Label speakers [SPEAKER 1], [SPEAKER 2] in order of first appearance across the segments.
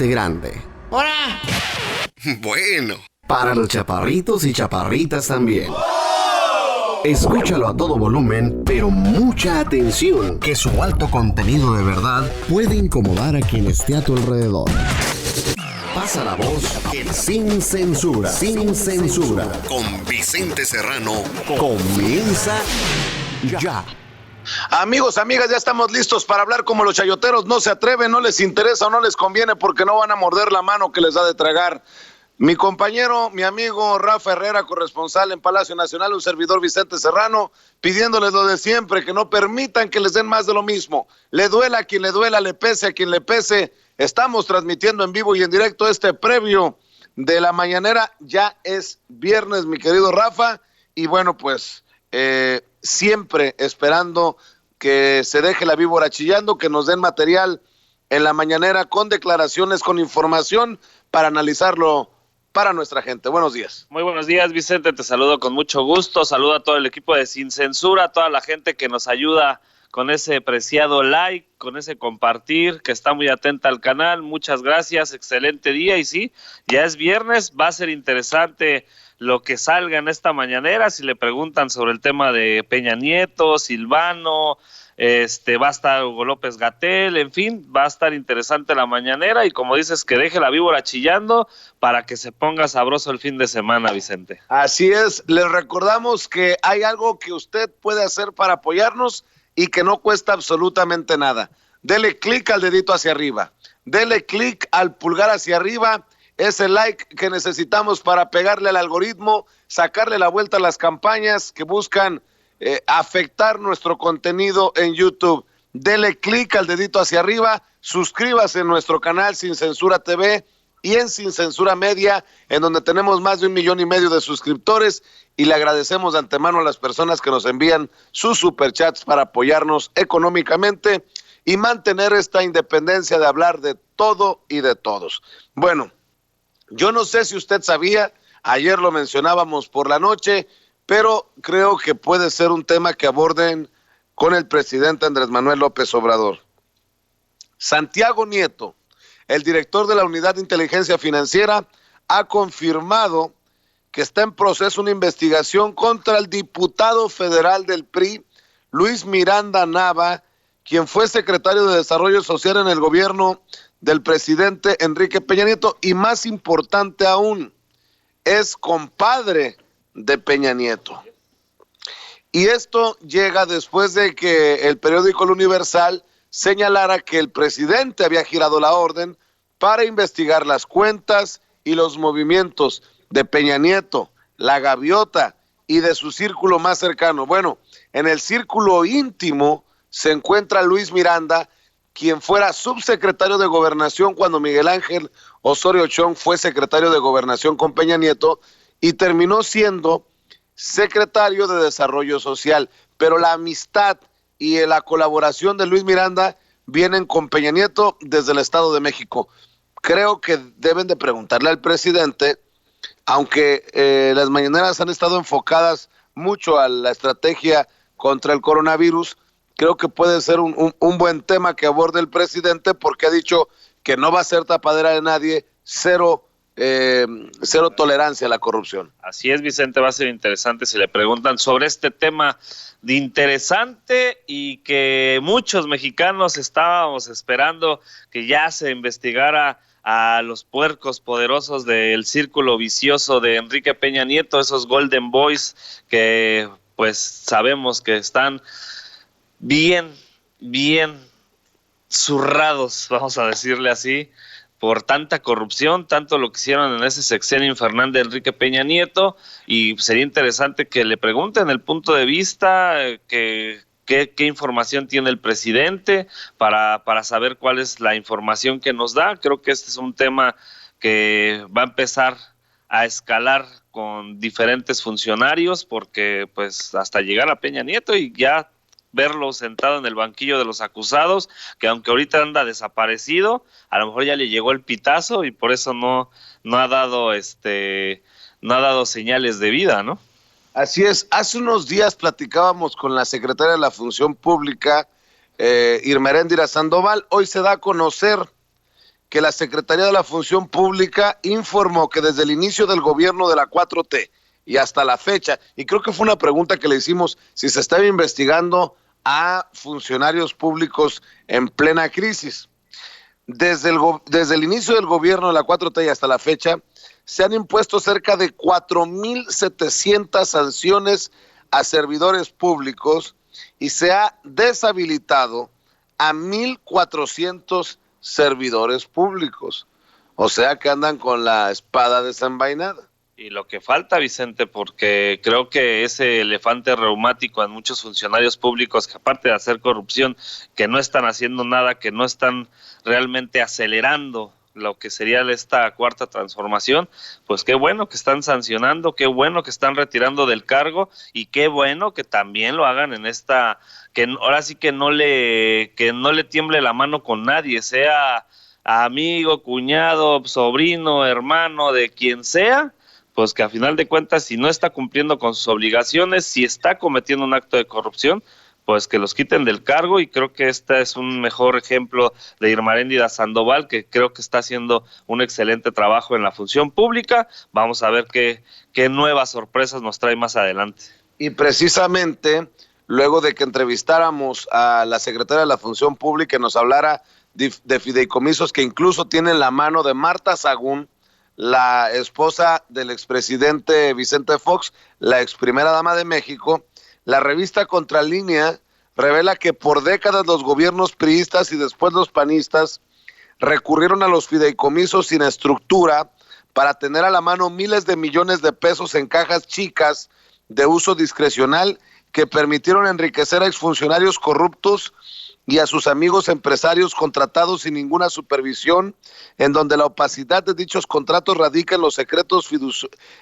[SPEAKER 1] grande.
[SPEAKER 2] ¡Hola!
[SPEAKER 3] Bueno.
[SPEAKER 1] Para los chaparritos y chaparritas también. Escúchalo a todo volumen, pero mucha atención, que su alto contenido de verdad puede incomodar a quien esté a tu alrededor. Pasa la voz en Sin Censura. Sin Censura.
[SPEAKER 3] Con Vicente Serrano.
[SPEAKER 1] Comienza ya.
[SPEAKER 4] Amigos, amigas, ya estamos listos para hablar como los chayoteros no se atreven, no les interesa o no les conviene porque no van a morder la mano que les da de tragar. Mi compañero, mi amigo Rafa Herrera, corresponsal en Palacio Nacional, un servidor Vicente Serrano, pidiéndoles lo de siempre, que no permitan que les den más de lo mismo. Le duela a quien le duela, le pese a quien le pese. Estamos transmitiendo en vivo y en directo este previo de la mañanera. Ya es viernes, mi querido Rafa, y bueno, pues siempre esperando que se deje la víbora chillando, que nos den material en la mañanera con declaraciones, con información para analizarlo para nuestra gente. Buenos días.
[SPEAKER 5] Muy buenos días, Vicente, te saludo con mucho gusto, saludo a todo el equipo de Sin Censura, a toda la gente que nos ayuda con ese preciado like, con ese compartir, que está muy atenta al canal. Muchas gracias, excelente día. Y sí, ya es viernes, va a ser interesante lo que salga en esta mañanera. Si le preguntan sobre el tema de Peña Nieto, Silvano, va a estar Hugo López-Gatell, en fin, va a estar interesante la mañanera. Y como dices, que deje la víbora chillando para que se ponga sabroso el fin de semana, Vicente.
[SPEAKER 4] Así es, les recordamos que hay algo que usted puede hacer para apoyarnos y que no cuesta absolutamente nada. Dele clic al dedito hacia arriba, dele clic al pulgar hacia arriba, ese like que necesitamos para pegarle al algoritmo, sacarle la vuelta a las campañas que buscan afectar nuestro contenido en YouTube. Dele clic al dedito hacia arriba, suscríbase en nuestro canal Sin Censura TV y en Sin Censura Media, en donde tenemos más de 1,5 millones de suscriptores, y le agradecemos de antemano a las personas que nos envían sus superchats para apoyarnos económicamente y mantener esta independencia de hablar de todo y de todos. Bueno, yo no sé si usted sabía, ayer lo mencionábamos por la noche, pero creo que puede ser un tema que aborden con el presidente Andrés Manuel López Obrador. Santiago Nieto, el director de la Unidad de Inteligencia Financiera, ha confirmado que está en proceso una investigación contra el diputado federal del PRI, Luis Miranda Nava, quien fue secretario de Desarrollo Social en el gobierno del presidente Enrique Peña Nieto, y más importante aún, es compadre de Peña Nieto. Y esto llega después de que el periódico El Universal señalara que el presidente había girado la orden para investigar las cuentas y los movimientos de Peña Nieto, la gaviota y de su círculo más cercano. Bueno, en el círculo íntimo se encuentra Luis Miranda, quien fuera subsecretario de Gobernación cuando Miguel Ángel Osorio Chong fue secretario de Gobernación con Peña Nieto y terminó siendo secretario de Desarrollo Social. Pero la amistad y la colaboración de Luis Miranda vienen con Peña Nieto desde el Estado de México. Creo que deben de preguntarle al presidente, aunque las mañaneras han estado enfocadas mucho a la estrategia contra el coronavirus, creo que puede ser un buen tema que aborde el presidente, porque ha dicho que no va a ser tapadera de nadie, cero tolerancia a la corrupción.
[SPEAKER 5] Así es, Vicente, va a ser interesante si le preguntan sobre este tema de interesante y que muchos mexicanos estábamos esperando que ya se investigara a los puercos poderosos del círculo vicioso de Enrique Peña Nieto, esos Golden Boys que pues sabemos que están bien zurrados, vamos a decirle así, por tanta corrupción, tanto lo que hicieron en ese sexenio infernal de Enrique Peña Nieto, y sería interesante que le pregunten el punto de vista, qué información tiene el presidente para saber cuál es la información que nos da. Creo que este es un tema que va a empezar a escalar con diferentes funcionarios, porque pues hasta llegar a Peña Nieto y ya verlo sentado en el banquillo de los acusados, que aunque ahorita anda desaparecido, a lo mejor ya le llegó el pitazo y por eso no ha dado señales de vida, ¿no?
[SPEAKER 4] Así es. Hace unos días platicábamos con la secretaria de la Función Pública, Irmeréndira Sandoval. Hoy se da a conocer que la Secretaría de la Función Pública informó que desde el inicio del gobierno de la 4T y hasta la fecha, y creo que fue una pregunta que le hicimos, si se estaba investigando a funcionarios públicos en plena crisis. Desde el inicio del gobierno de la 4T y hasta la fecha, se han impuesto cerca de 4,700 sanciones a servidores públicos y se ha deshabilitado a 1,400 servidores públicos. O sea que andan con la espada desenvainada.
[SPEAKER 5] Y lo que falta, Vicente, porque creo que ese elefante reumático en muchos funcionarios públicos, que aparte de hacer corrupción, que no están haciendo nada, que no están realmente acelerando lo que sería esta cuarta transformación, pues qué bueno que están sancionando, qué bueno que están retirando del cargo y qué bueno que también lo hagan en esta, que ahora sí que no le tiemble la mano con nadie, sea amigo, cuñado, sobrino, hermano, de quien sea, pues que a final de cuentas, si no está cumpliendo con sus obligaciones, si está cometiendo un acto de corrupción, pues que los quiten del cargo, y creo que este es un mejor ejemplo de Irma Aréndira Sandoval, que creo que está haciendo un excelente trabajo en la función pública. Vamos a ver qué nuevas sorpresas nos trae más adelante.
[SPEAKER 4] Y precisamente, luego de que entrevistáramos a la secretaria de la Función Pública y nos hablara de fideicomisos que incluso tienen la mano de Marta Sagún, la esposa del expresidente Vicente Fox, la ex primera dama de México, la revista Contralínea revela que por décadas los gobiernos priistas y después los panistas recurrieron a los fideicomisos sin estructura para tener a la mano miles de millones de pesos en cajas chicas de uso discrecional que permitieron enriquecer a exfuncionarios corruptos y a sus amigos empresarios contratados sin ninguna supervisión, en donde la opacidad de dichos contratos radica en los secretos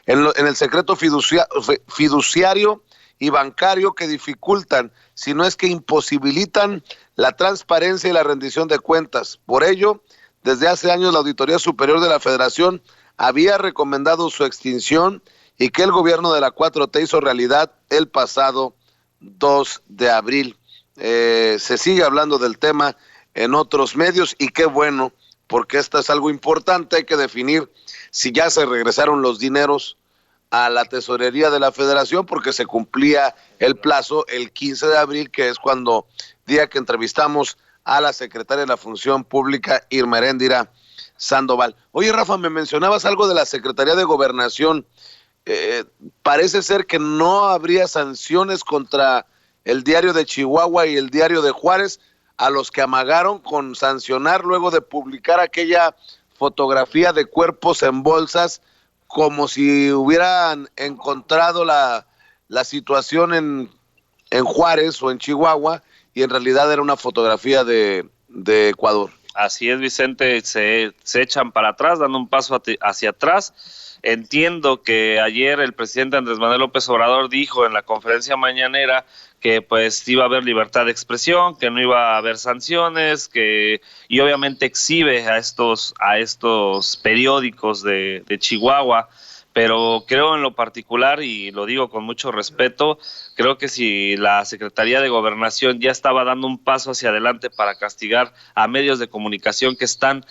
[SPEAKER 4] en el secreto fiduciario y bancario que dificultan, si no es que imposibilitan, la transparencia y la rendición de cuentas. Por ello, desde hace años la Auditoría Superior de la Federación había recomendado su extinción y que el gobierno de la 4T hizo realidad el pasado 2 de abril. Se sigue hablando del tema en otros medios y qué bueno, porque esto es algo importante. Hay que definir si ya se regresaron los dineros a la tesorería de la Federación, porque se cumplía el plazo el 15 de abril, que es día que entrevistamos a la secretaria de la Función Pública, Irma Aréndira Sandoval. Oye, Rafa, me mencionabas algo de la Secretaría de Gobernación. Parece ser que no habría sanciones contra el Diario de Chihuahua y el Diario de Juárez, a los que amagaron con sancionar luego de publicar aquella fotografía de cuerpos en bolsas, como si hubieran encontrado la situación en Juárez o en Chihuahua, y en realidad era una fotografía de Ecuador.
[SPEAKER 5] Así es, Vicente, se echan para atrás, dando un paso hacia atrás. Entiendo que ayer el presidente Andrés Manuel López Obrador dijo en la conferencia mañanera que pues iba a haber libertad de expresión, que no iba a haber sanciones, y obviamente exhibe a estos periódicos de Chihuahua, pero creo en lo particular, y lo digo con mucho respeto, creo que si la Secretaría de Gobernación ya estaba dando un paso hacia adelante para castigar a medios de comunicación que están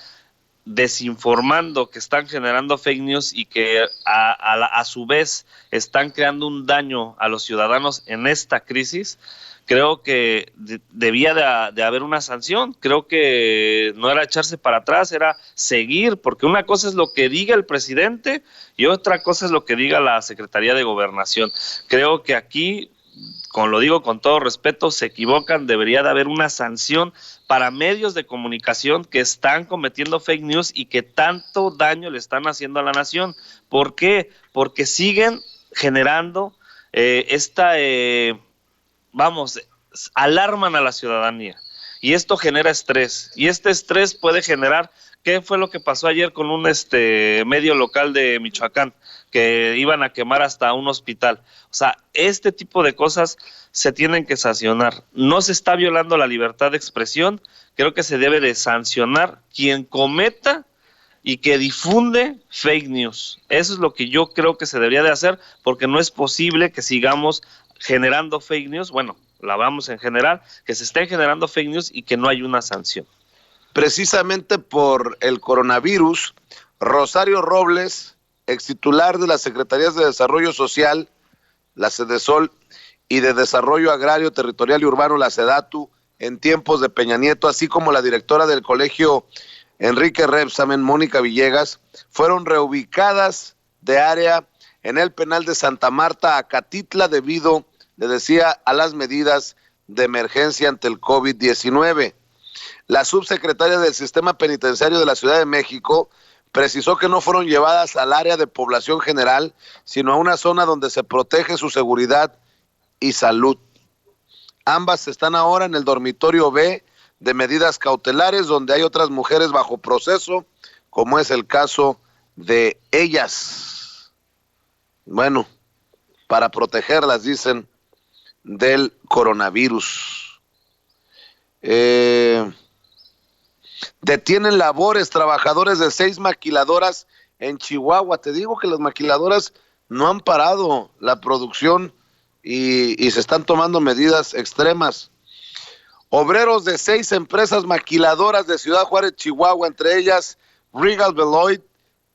[SPEAKER 5] desinformando, que están generando fake news y que a su vez están creando un daño a los ciudadanos en esta crisis, creo que debía de haber una sanción. Creo que no era echarse para atrás, era seguir, porque una cosa es lo que diga el presidente y otra cosa es lo que diga la Secretaría de Gobernación. Creo que aquí, lo digo con todo respeto, se equivocan. Debería de haber una sanción para medios de comunicación que están cometiendo fake news y que tanto daño le están haciendo a la nación. ¿Por qué? Porque siguen generando alarman a la ciudadanía, y esto genera estrés, y este estrés puede generar. ¿Qué fue lo que pasó ayer con un medio local de Michoacán? Que iban a quemar hasta un hospital. O sea, este tipo de cosas se tienen que sancionar. No se está violando la libertad de expresión. Creo que se debe de sancionar quien cometa y que difunde fake news. Eso es lo que yo creo que se debería de hacer, porque no es posible que sigamos generando fake news. Bueno, la vamos en general, que se estén generando fake news y que no hay una sanción.
[SPEAKER 4] precisamente por el coronavirus. Rosario Robles, extitular de las Secretarías de Desarrollo Social, la Sedesol, y de Desarrollo Agrario, Territorial y Urbano, la SEDATU, en tiempos de Peña Nieto, así como la directora del colegio Enrique Rebsamen, Mónica Villegas, fueron reubicadas de área en el penal de Santa Marta, Acatitla, debido, le decía, a las medidas de emergencia ante el COVID-19. La subsecretaria del Sistema Penitenciario de la Ciudad de México precisó que no fueron llevadas al área de población general, sino a una zona donde se protege su seguridad y salud. Ambas están ahora en el dormitorio B de medidas cautelares, donde hay otras mujeres bajo proceso, como es el caso de ellas. Bueno, para protegerlas, dicen, del coronavirus. Detienen labores trabajadores de 6 maquiladoras en Chihuahua. Te digo que las maquiladoras no han parado la producción y se están tomando medidas extremas. Obreros de 6 empresas maquiladoras de Ciudad Juárez, Chihuahua, entre ellas Regal Beloit,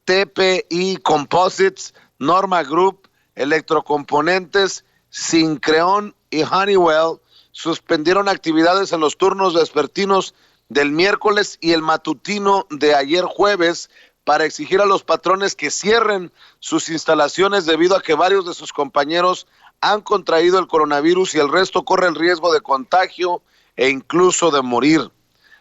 [SPEAKER 4] TPI Composites, Norma Group, Electrocomponentes, Syncreon y Honeywell, suspendieron actividades en los turnos vespertinos del miércoles y el matutino de ayer jueves para exigir a los patrones que cierren sus instalaciones debido a que varios de sus compañeros han contraído el coronavirus y el resto corre el riesgo de contagio e incluso de morir.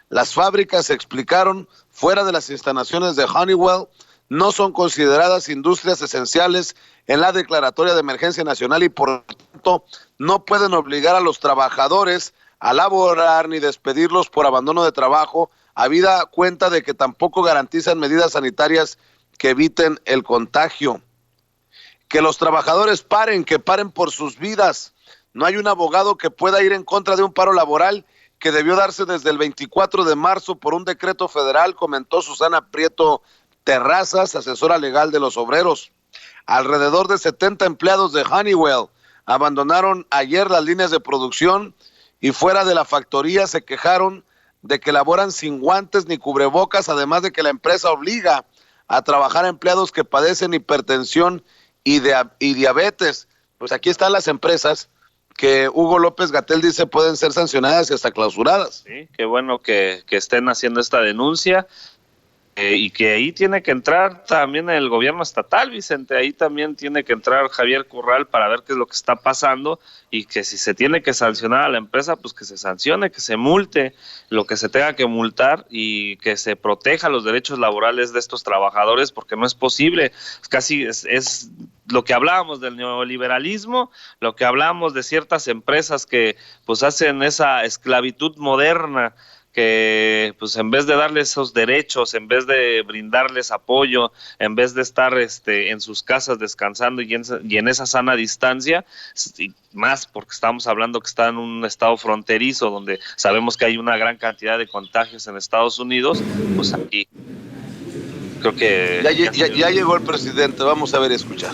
[SPEAKER 4] Las fábricas, explicaron, fuera de las instalaciones de Honeywell, no son consideradas industrias esenciales en la declaratoria de emergencia nacional y por tanto no pueden obligar a los trabajadores a laborar ni despedirlos por abandono de trabajo, habida cuenta de que tampoco garantizan medidas sanitarias que eviten el contagio. Que los trabajadores paren, que paren por sus vidas. No hay un abogado que pueda ir en contra de un paro laboral que debió darse desde el 24 de marzo por un decreto federal, comentó Susana Prieto Terrazas, asesora legal de los obreros. Alrededor de 70 empleados de Honeywell abandonaron ayer las líneas de producción y fuera de la factoría se quejaron de que laboran sin guantes ni cubrebocas, además de que la empresa obliga a trabajar a empleados que padecen hipertensión y diabetes. Pues aquí están las empresas que Hugo López-Gatell dice pueden ser sancionadas y hasta clausuradas.
[SPEAKER 5] Sí, qué bueno que estén haciendo esta denuncia. Y que ahí tiene que entrar también el gobierno estatal, Vicente, ahí también tiene que entrar Javier Corral para ver qué es lo que está pasando y que si se tiene que sancionar a la empresa, pues que se sancione, que se multe lo que se tenga que multar y que se proteja los derechos laborales de estos trabajadores, porque no es posible, casi es lo que hablábamos del neoliberalismo, lo que hablábamos de ciertas empresas que pues hacen esa esclavitud moderna, que pues en vez de darles esos derechos, en vez de brindarles apoyo, en vez de estar en sus casas descansando y en esa sana distancia, y más porque estamos hablando que está en un estado fronterizo donde sabemos que hay una gran cantidad de contagios en Estados Unidos, pues aquí creo que...
[SPEAKER 4] Ya llegó el presidente, vamos a ver y escuchar.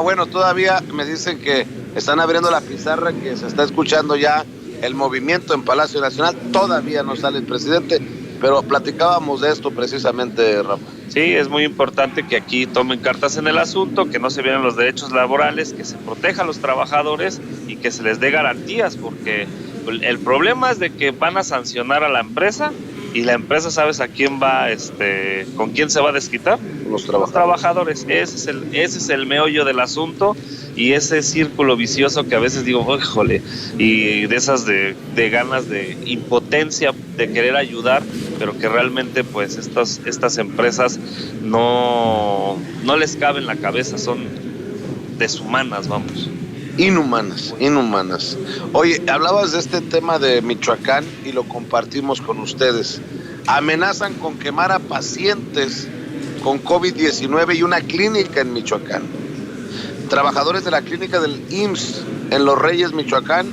[SPEAKER 4] Bueno, todavía me dicen que están abriendo la pizarra, que se está escuchando ya el movimiento en Palacio Nacional. Todavía no sale el presidente, pero platicábamos de esto precisamente, Rafa.
[SPEAKER 5] Sí, es muy importante que aquí tomen cartas en el asunto, que no se violen los derechos laborales, que se proteja a los trabajadores y que se les dé garantías, porque el problema es de que van a sancionar a la empresa y la empresa, ¿sabes a quién va, con quién se va a desquitar?
[SPEAKER 4] Los
[SPEAKER 5] trabajadores. Ese es el meollo del asunto y ese círculo vicioso que a veces digo, híjole, y de esas de ganas de impotencia de querer ayudar, pero que realmente pues estas empresas no les cabe en la cabeza, son deshumanas, vamos.
[SPEAKER 4] Inhumanas. Oye, hablabas de este tema de Michoacán y lo compartimos con ustedes. Amenazan con quemar a pacientes con COVID-19 y una clínica en Michoacán. Trabajadores de la clínica del IMSS en Los Reyes, Michoacán,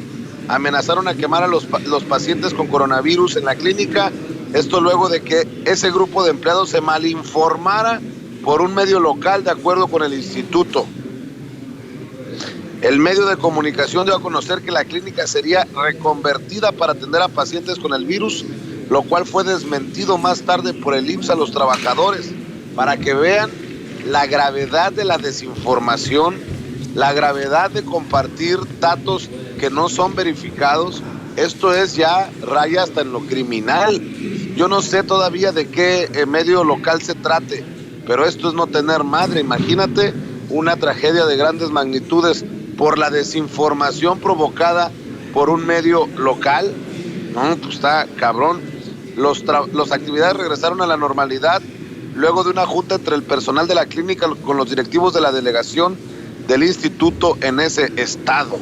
[SPEAKER 4] amenazaron a quemar a los pacientes con coronavirus en la clínica. Esto luego de que ese grupo de empleados se malinformara por un medio local, de acuerdo con el instituto. El medio de comunicación dio a conocer que la clínica sería reconvertida para atender a pacientes con el virus, lo cual fue desmentido más tarde por el IMSS a los trabajadores, para que vean la gravedad de la desinformación, la gravedad de compartir datos que no son verificados. Esto es ya raya hasta en lo criminal. Yo no sé todavía de qué medio local se trate, pero esto es no tener madre. Imagínate una tragedia de grandes magnitudes por la desinformación provocada por un medio local. No, pues está cabrón. Las actividades regresaron a la normalidad luego de una junta entre el personal de la clínica con los directivos de la delegación del instituto en ese estado.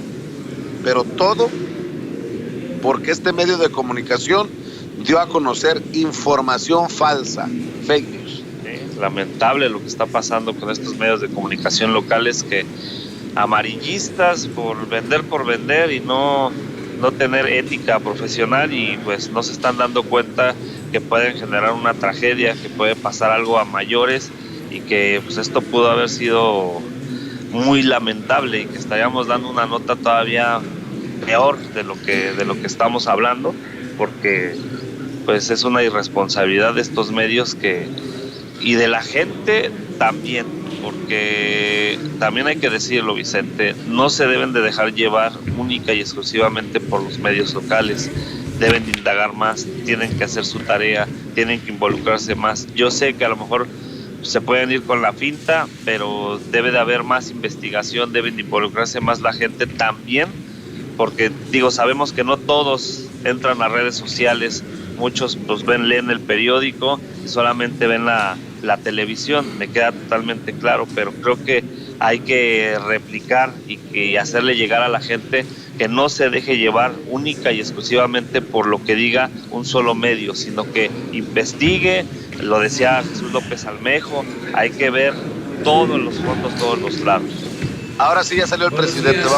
[SPEAKER 4] Pero todo porque este medio de comunicación dio a conocer información falsa, fake news.
[SPEAKER 5] Lamentable lo que está pasando con estos medios de comunicación locales, que amarillistas por vender y no tener ética profesional, y pues no se están dando cuenta que pueden generar una tragedia, que puede pasar algo a mayores, y que pues esto pudo haber sido muy lamentable y que estaríamos dando una nota todavía peor de lo que estamos hablando, porque pues es una irresponsabilidad de estos medios y de la gente también, porque también hay que decirlo, Vicente, no se deben de dejar llevar única y exclusivamente por los medios locales. Deben de indagar más, tienen que hacer su tarea, tienen que involucrarse más. Yo sé que a lo mejor se pueden ir con la finta, pero debe de haber más investigación, deben de involucrarse más la gente también, porque sabemos que no todos entran a redes sociales, muchos pues leen el periódico y solamente ven la televisión, me queda totalmente claro, pero creo que hay que replicar y hacerle llegar a la gente que no se deje llevar única y exclusivamente por lo que diga un solo medio, sino que investigue. Lo decía Jesús López Almejo, hay que ver todos los fondos, todos los lados.
[SPEAKER 4] Ahora sí ya salió el presidente.